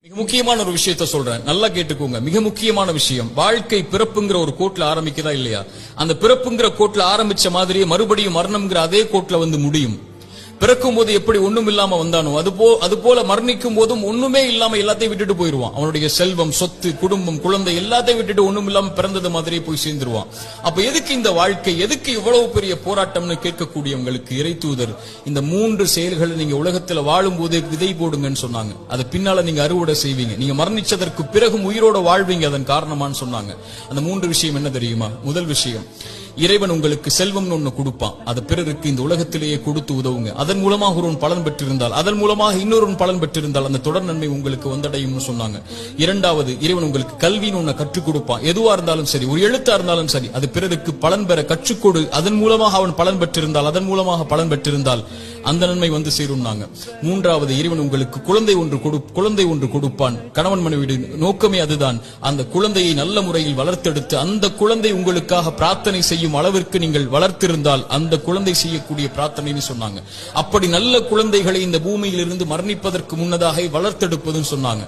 மிக முக்கியமான ஒரு விஷயத்த சொல்றேன், நல்லா கேட்டுக்கோங்க. மிக முக்கியமான விஷயம், வாழ்க்கை பிறப்புங்கிற ஒரு கோட்ல ஆரம்பிக்குதா இல்லையா? அந்த பிறப்புங்கிற கோட்ல ஆரம்பிச்ச மாதிரியே மறுபடியும் மரணம்ங்கிற அதே கோட்ல வந்து முடியும். பிறக்கும் போது எப்படி ஒண்ணும் இல்லாம வந்தானோ அது போல மரணிக்கும் போதும் ஒண்ணுமே இல்லாம எல்லாத்தையும் விட்டுட்டு போயிருவான். அவனுடைய செல்வம், சொத்து, குடும்பம், குழந்தை எல்லாத்தையும் விட்டுட்டு ஒண்ணும் இல்லாம பிறந்தது மாதிரியே போய் சேர்ந்துருவான். அப்ப எதுக்கு இந்த வாழ்க்கை, எதுக்கு இவ்வளவு பெரிய போராட்டம்னு கேட்கக்கூடியவங்களுக்கு இறை தூதர் இந்த 3 செயல்களை நீங்க உலகத்துல வாழும் போதே விதை போடுங்கன்னு சொன்னாங்க. அது பின்னால நீங்க அறுவடை செய்வீங்க, நீங்க மரணிச்சதற்கு பிறகும் உயிரோட வாழ்வீங்க அதன் காரணமான்னு சொன்னாங்க. அந்த 3 விஷயம் என்ன தெரியுமா? முதல் விஷயம், இறைவன் உங்களுக்கு செல்வம்னு ஒண்ணு கொடுப்பான், அது பிறருக்கு இந்த உலகத்திலேயே கொடுத்து உதவுங்க. அதன் மூலமாக ஒருவன் பலன் பெற்றிருந்தால், அதன் மூலமாக இன்னொரு பலன் பெற்றிருந்தால் அந்த தொடர் நன்மை உங்களுக்கு வந்தடையும்னு சொன்னாங்க. இரண்டாவது, இறைவன் உங்களுக்கு கல்வின்னு ஒண்ணு கற்றுக் கொடுப்பான். எதுவா இருந்தாலும் சரி, ஒரு எழுத்தா இருந்தாலும் சரி, அது பிறருக்கு பலன் பெற கற்றுக்கொடு. அதன் மூலமாக அவன் பலன் பெற்றிருந்தால், அதன் மூலமாக பலன் பெற்றிருந்தால் அந்த நன்மை வந்து சேரும்னாங்க. மூன்றாவது, இறைவன் உங்களுக்கு குழந்தை ஒன்று கொடுப்பான். கணவன் மனைவி நோக்கமே அதுதான். அந்த குழந்தையை நல்ல முறையில் வளர்த்தெடுத்து அந்த குழந்தை உங்களுக்காக பிரார்த்தனை செய்யும் அளவிற்கு நீங்கள் வளர்த்திருந்தால் அந்த குழந்தை செய்யக்கூடிய பிரார்த்தனைன்னு சொன்னாங்க. அப்படி நல்ல குழந்தைகளை இந்த பூமியில் இருந்து மரணிப்பதற்கு முன்னதாக வளர்த்தெடுப்பதுன்னு சொன்னாங்க.